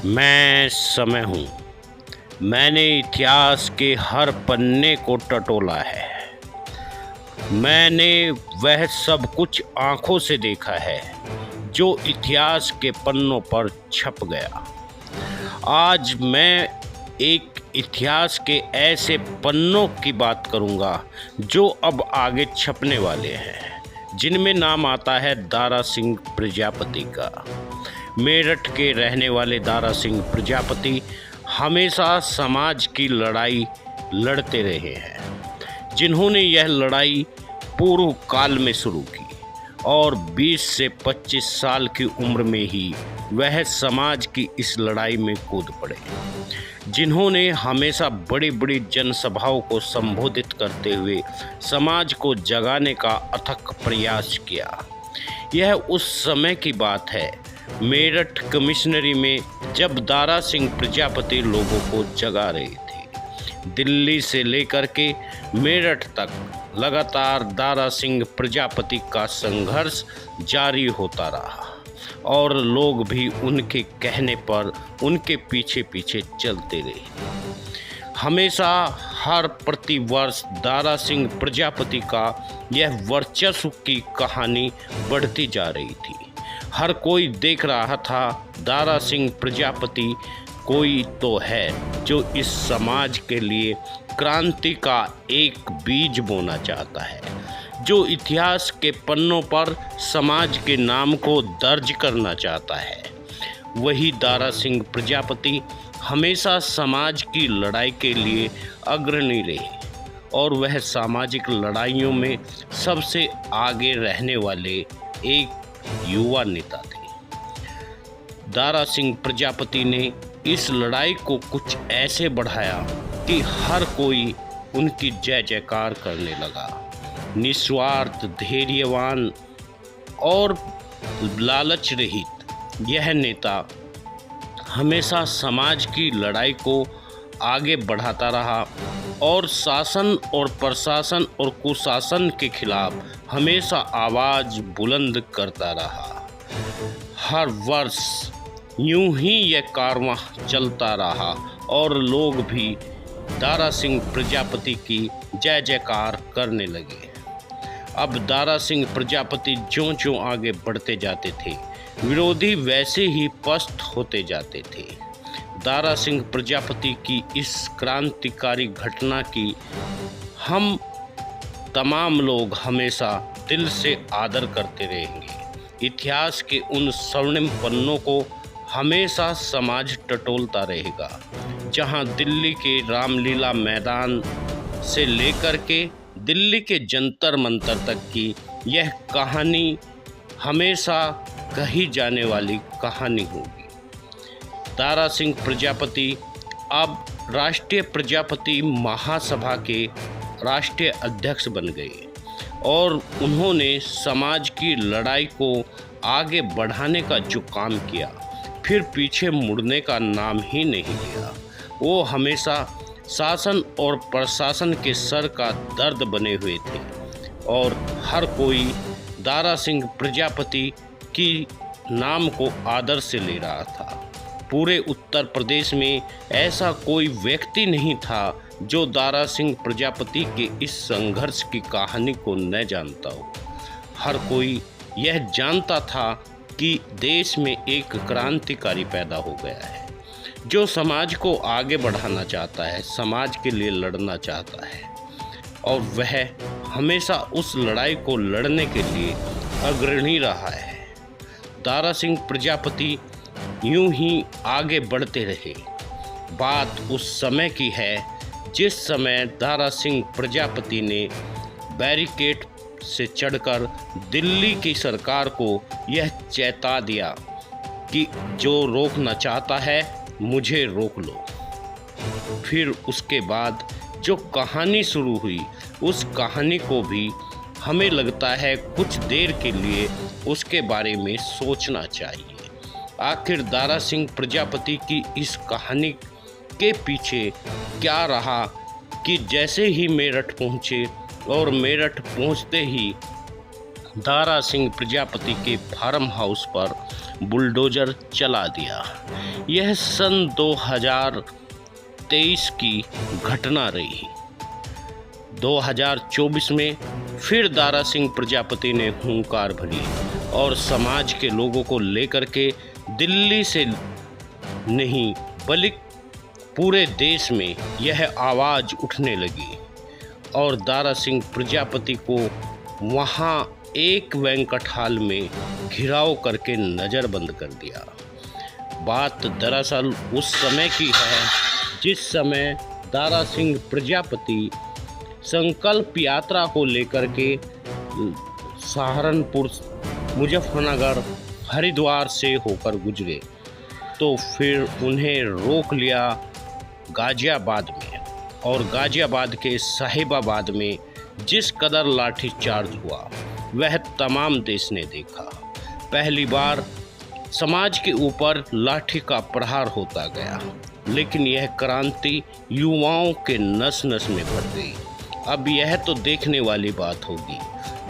मैं समय हूँ। मैंने इतिहास के हर पन्ने को टटोला है। मैंने वह सब कुछ आँखों से देखा है जो इतिहास के पन्नों पर छप गया। आज मैं एक इतिहास के ऐसे पन्नों की बात करूँगा जो अब आगे छपने वाले हैं, जिनमें नाम आता है दारा सिंह प्रजापति का। मेरठ के रहने वाले दारा सिंह प्रजापति हमेशा समाज की लड़ाई लड़ते रहे हैं, जिन्होंने यह लड़ाई पूर्व काल में शुरू की और 20 से 25 साल की उम्र में ही वह समाज की इस लड़ाई में कूद पड़े, जिन्होंने हमेशा बड़ी बड़ी जनसभाओं को संबोधित करते हुए समाज को जगाने का अथक प्रयास किया। यह उस समय की बात है, मेरठ कमिश्नरी में, जब दारा सिंह प्रजापति लोगों को जगा रही थी। दिल्ली से लेकर के मेरठ तक लगातार दारा सिंह प्रजापति का संघर्ष जारी होता रहा और लोग भी उनके कहने पर उनके पीछे पीछे चलते रहे। हमेशा हर प्रतिवर्ष दारा सिंह प्रजापति का यह वर्चस्व की कहानी बढ़ती जा रही थी। हर कोई देख रहा था दारा सिंह प्रजापति कोई तो है जो इस समाज के लिए क्रांति का एक बीज बोना चाहता है, जो इतिहास के पन्नों पर समाज के नाम को दर्ज करना चाहता है। वही दारा सिंह प्रजापति हमेशा समाज की लड़ाई के लिए अग्रणी रहे और वह सामाजिक लड़ाइयों में सबसे आगे रहने वाले एक युवा नेता थे। दारा सिंह प्रजापति ने इस लड़ाई को कुछ ऐसे बढ़ाया कि हर कोई उनकी जय जयकार करने लगा। निस्वार्थ, धैर्यवान और लालच रहित यह नेता हमेशा समाज की लड़ाई को आगे बढ़ाता रहा और शासन और प्रशासन और कुशासन के खिलाफ हमेशा आवाज़ बुलंद करता रहा। हर वर्ष यूं ही यह कारवां चलता रहा और लोग भी दारा सिंह प्रजापति की जय जयकार करने लगे। अब दारा सिंह प्रजापति ज्यों-ज्यों आगे बढ़ते जाते थे, विरोधी वैसे ही पस्त होते जाते थे। दारा सिंह प्रजापति की इस क्रांतिकारी घटना की हम तमाम लोग हमेशा दिल से आदर करते रहेंगे। इतिहास के उन स्वर्णिम पन्नों को हमेशा समाज टटोलता रहेगा, जहां दिल्ली के रामलीला मैदान से लेकर के दिल्ली के जंतर मंतर तक की यह कहानी हमेशा कही जाने वाली कहानी होगी। दारा सिंह प्रजापति अब राष्ट्रीय प्रजापति महासभा के राष्ट्रीय अध्यक्ष बन गए और उन्होंने समाज की लड़ाई को आगे बढ़ाने का जो काम किया, फिर पीछे मुड़ने का नाम ही नहीं लिया। वो हमेशा शासन और प्रशासन के सर का दर्द बने हुए थे और हर कोई दारा सिंह प्रजापति की नाम को आदर से ले रहा था। पूरे उत्तर प्रदेश में ऐसा कोई व्यक्ति नहीं था जो दारा सिंह प्रजापति के इस संघर्ष की कहानी को न जानता हो। हर कोई यह जानता था कि देश में एक क्रांतिकारी पैदा हो गया है, जो समाज को आगे बढ़ाना चाहता है, समाज के लिए लड़ना चाहता है और वह हमेशा उस लड़ाई को लड़ने के लिए अग्रणी रहा है। दारा सिंह प्रजापति यूं ही आगे बढ़ते रहे। बात उस समय की है जिस समय दारा सिंह प्रजापति ने बैरिकेड से चढ़कर दिल्ली की सरकार को यह चेता दिया कि जो रोकना चाहता है मुझे रोक लो। फिर उसके बाद जो कहानी शुरू हुई, उस कहानी को भी हमें लगता है कुछ देर के लिए उसके बारे में सोचना चाहिए। आखिर दारा सिंह प्रजापति की इस कहानी के पीछे क्या रहा कि जैसे ही मेरठ पहुँचे और मेरठ पहुँचते ही दारा सिंह प्रजापति के फार्म हाउस पर बुलडोजर चला दिया। यह सन 2023 की घटना रही। 2024 में फिर दारा सिंह प्रजापति ने हुंकार भरी और समाज के लोगों को लेकर के दिल्ली से नहीं बल्कि पूरे देश में यह आवाज़ उठने लगी और दारा सिंह प्रजापति को वहाँ एक बैंक्वेट हॉल में घिराव करके नज़रबंद कर दिया। बात दरअसल उस समय की है जिस समय दारा सिंह प्रजापति संकल्प यात्रा को लेकर के सहारनपुर, मुजफ्फरनगर, हरिद्वार से होकर गुजरे तो फिर उन्हें रोक लिया गाज़ियाबाद में, और गाज़ियाबाद के साहिबाबाद में जिस कदर लाठीचार्ज हुआ वह तमाम देश ने देखा। पहली बार समाज के ऊपर लाठी का प्रहार होता गया, लेकिन यह क्रांति युवाओं के नस नस में भर गई। अब यह तो देखने वाली बात होगी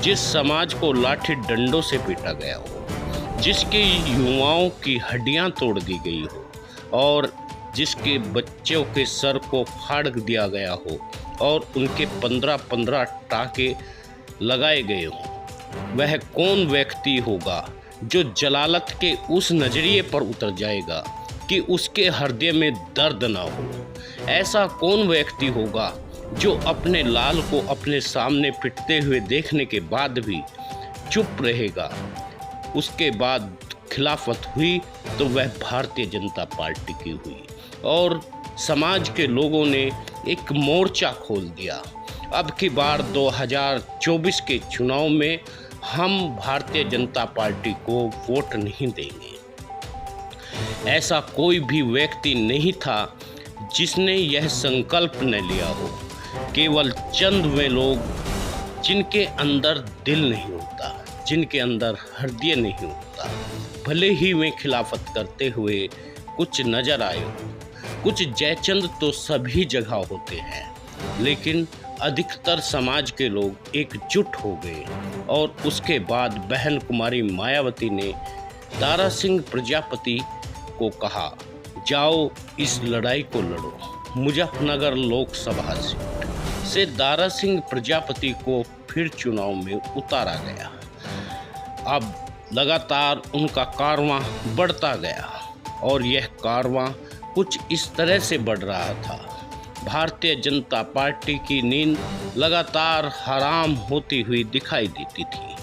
जिस समाज को लाठी डंडों से पीटा गया हो, जिसके युवाओं की हड्डियां तोड़ दी गई हो और जिसके बच्चों के सर को फाड़ दिया गया हो और उनके 15-15 टाँके लगाए गए हों। वह कौन व्यक्ति होगा जो जलालत के उस नज़रिए पर उतर जाएगा कि उसके हृदय में दर्द ना हो? ऐसा कौन व्यक्ति होगा जो अपने लाल को अपने सामने पिटते हुए देखने के बाद भी चुप रहेगा? उसके बाद खिलाफत हुई तो वह भारतीय जनता पार्टी की हुई और समाज के लोगों ने एक मोर्चा खोल दिया। अब की बार 2024 के चुनाव में हम भारतीय जनता पार्टी को वोट नहीं देंगे। ऐसा कोई भी व्यक्ति नहीं था जिसने यह संकल्प न लिया हो। केवल चंद वे लोग जिनके अंदर दिल नहीं होता, जिनके अंदर हृदय नहीं होता, भले ही वे खिलाफत करते हुए कुछ नजर आए हो। कुछ जयचंद तो सभी जगह होते हैं, लेकिन अधिकतर समाज के लोग एकजुट हो गए और उसके बाद बहन कुमारी मायावती ने दारा सिंह प्रजापति को कहा, जाओ इस लड़ाई को लड़ो। मुजफ्फरनगर लोकसभा सीट से दारा सिंह प्रजापति को फिर चुनाव में उतारा गया। अब लगातार उनका कारवां बढ़ता गया और यह कारवां कुछ इस तरह से बढ़ रहा था। भारतीय जनता पार्टी की नींद लगातार हराम होती हुई दिखाई देती थी।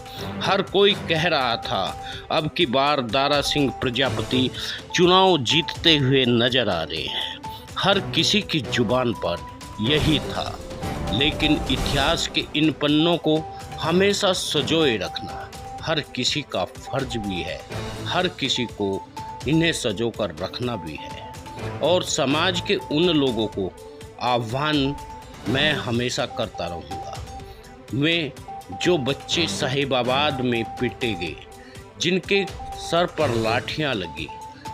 हर कोई कह रहा था अब की बार दारा सिंह प्रजापति चुनाव जीतते हुए नजर आ रहे हैं। हर किसी की जुबान पर यही था, लेकिन इतिहास के इन पन्नों को हमेशा संजोए रखना हर किसी का फर्ज भी है, हर किसी को इन्हें संजो कर रखना भी है। और समाज के उन लोगों को आह्वान मैं हमेशा करता रहूँगा, वे जो बच्चे साहिबाबाद में पीटे गए, जिनके सर पर लाठियाँ लगी,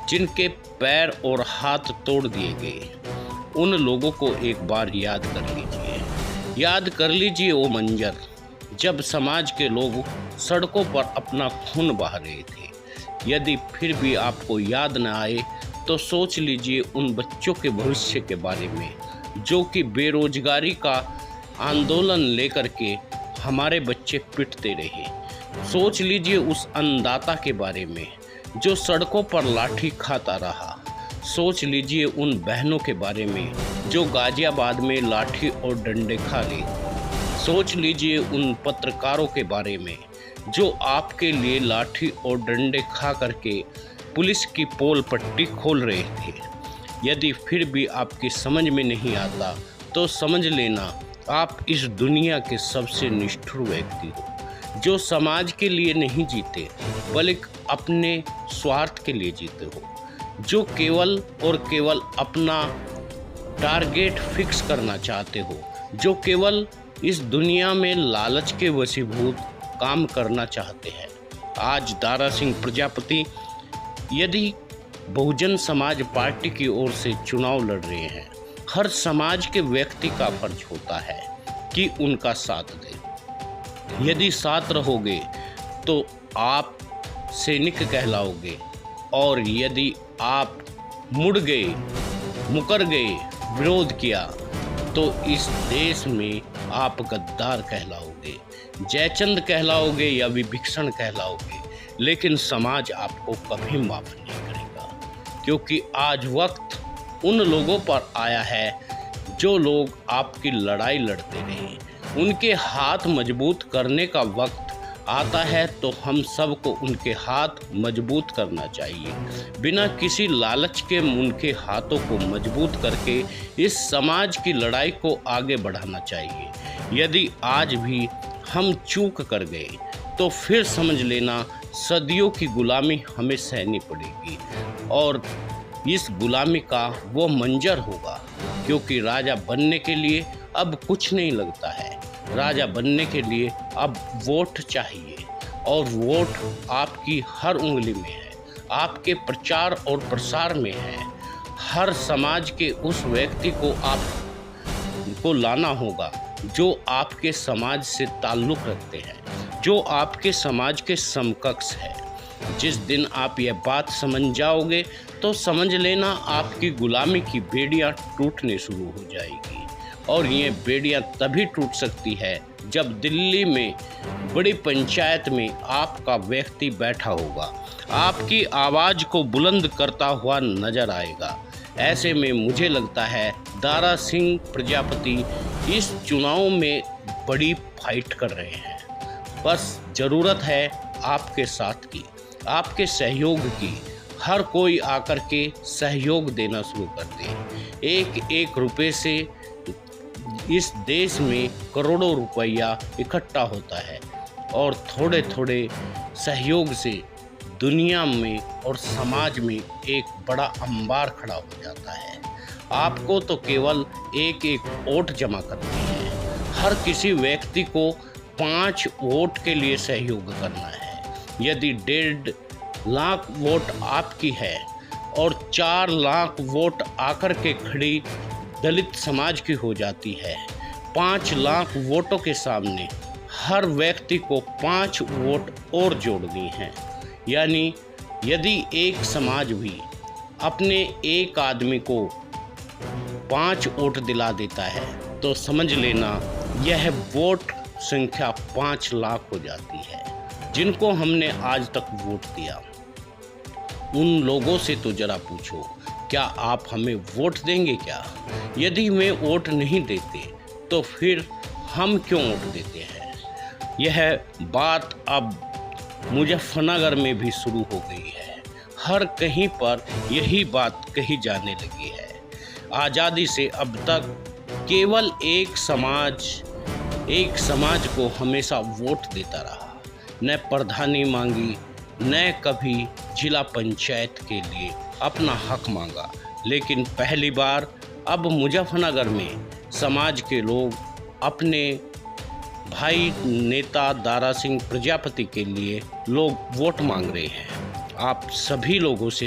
जिनके पैर और हाथ तोड़ दिए गए, उन लोगों को एक बार याद कर लीजिए। याद कर लीजिए वो मंजर जब समाज के लोग सड़कों पर अपना खून बहा रहे थे। यदि फिर भी आपको याद न आए तो सोच लीजिए उन बच्चों के भविष्य के बारे में जो कि बेरोजगारी का आंदोलन लेकर के हमारे बच्चे पिटते रहे। सोच लीजिए उस अन्नदाता के बारे में जो सड़कों पर लाठी खाता रहा। सोच लीजिए उन बहनों के बारे में जो गाज़ियाबाद में लाठी और डंडे खा ली। सोच लीजिए उन पत्रकारों के बारे में जो आपके लिए लाठी और डंडे खा करके पुलिस की पोल पट्टी खोल रहे थे। यदि फिर भी आपकी समझ में नहीं आता तो समझ लेना आप इस दुनिया के सबसे निष्ठुर व्यक्ति हो, जो समाज के लिए नहीं जीते बल्कि अपने स्वार्थ के लिए जीते हो, जो केवल और केवल अपना टारगेट फिक्स करना चाहते हो, जो केवल इस दुनिया में लालच के वशीभूत काम करना चाहते हैं। आज दारा सिंह प्रजापति यदि बहुजन समाज पार्टी की ओर से चुनाव लड़ रहे हैं, हर समाज के व्यक्ति का फर्ज होता है कि उनका साथ दे। यदि साथ रहोगे तो आप सैनिक कहलाओगे, और यदि आप मुकर गए, विरोध किया, तो इस देश में आप गद्दार कहलाओगे, जयचंद कहलाओगे या विभीषण कहलाओगे, लेकिन समाज आपको कभी माफ़ नहीं करेगा। क्योंकि आज वक्त उन लोगों पर आया है जो लोग आपकी लड़ाई लड़ते रहे। उनके हाथ मजबूत करने का वक्त आता है, तो हम सबको उनके हाथ मजबूत करना चाहिए। बिना किसी लालच के उनके हाथों को मजबूत करके इस समाज की लड़ाई को आगे बढ़ाना चाहिए। यदि आज भी हम चूक कर गए, तो फिर समझ लेना सदियों की गुलामी हमें सहनी पड़ेगी, और इस गुलामी का वो मंजर होगा। क्योंकि राजा बनने के लिए अब कुछ नहीं लगता है, राजा बनने के लिए अब वोट चाहिए, और वोट आपकी हर उंगली में है, आपके प्रचार और प्रसार में है। हर समाज के उस व्यक्ति को आपको लाना होगा जो आपके समाज से ताल्लुक़ रखते हैं, जो आपके समाज के समकक्ष है। जिस दिन आप यह बात समझ जाओगे, तो समझ लेना आपकी गुलामी की बेड़ियां टूटने शुरू हो जाएगी। और ये बेड़ियां तभी टूट सकती है जब दिल्ली में बड़ी पंचायत में आपका व्यक्ति बैठा होगा, आपकी आवाज़ को बुलंद करता हुआ नजर आएगा। ऐसे में मुझे लगता है दारा सिंह प्रजापति इस चुनाव में बड़ी फाइट कर रहे हैं। बस ज़रूरत है आपके साथ की, आपके सहयोग की। हर कोई आकर के सहयोग देना शुरू कर दे। एक एक रुपये से इस देश में करोड़ों रुपया इकट्ठा होता है, और थोड़े थोड़े सहयोग से दुनिया में और समाज में एक बड़ा अंबार खड़ा हो जाता है। आपको तो केवल एक एक वोट जमा करनी है। हर किसी व्यक्ति को 5 वोट के लिए सहयोग करना है। यदि 1.5 लाख वोट आपकी है और 4 लाख वोट आकर के खड़ी दलित समाज की हो जाती है, 5 लाख वोटों के सामने हर व्यक्ति को 5 वोट और जोड़नी है। यानी यदि एक समाज भी अपने एक आदमी को 5 वोट दिला देता है, तो समझ लेना यह वोट संख्या 5 लाख हो जाती है, जिनको हमने आज तक वोट दिया। उन लोगों से तो जरा पूछो, क्या आप हमें वोट देंगे क्या? यदि वे वोट नहीं देते, तो फिर हम क्यों वोट देते हैं? यह बात अब मुजफ्फरनगर में भी शुरू हो गई है। हर कहीं पर यही बात कही जाने लगी है। आज़ादी से अब तक केवल एक समाज को हमेशा वोट देता रहा, न प्रधानी मांगी, न कभी जिला पंचायत के लिए अपना हक मांगा। लेकिन पहली बार अब मुजफ्फरनगर में समाज के लोग अपने भाई नेता दारा सिंह प्रजापति के लिए लोग वोट मांग रहे हैं। आप सभी लोगों से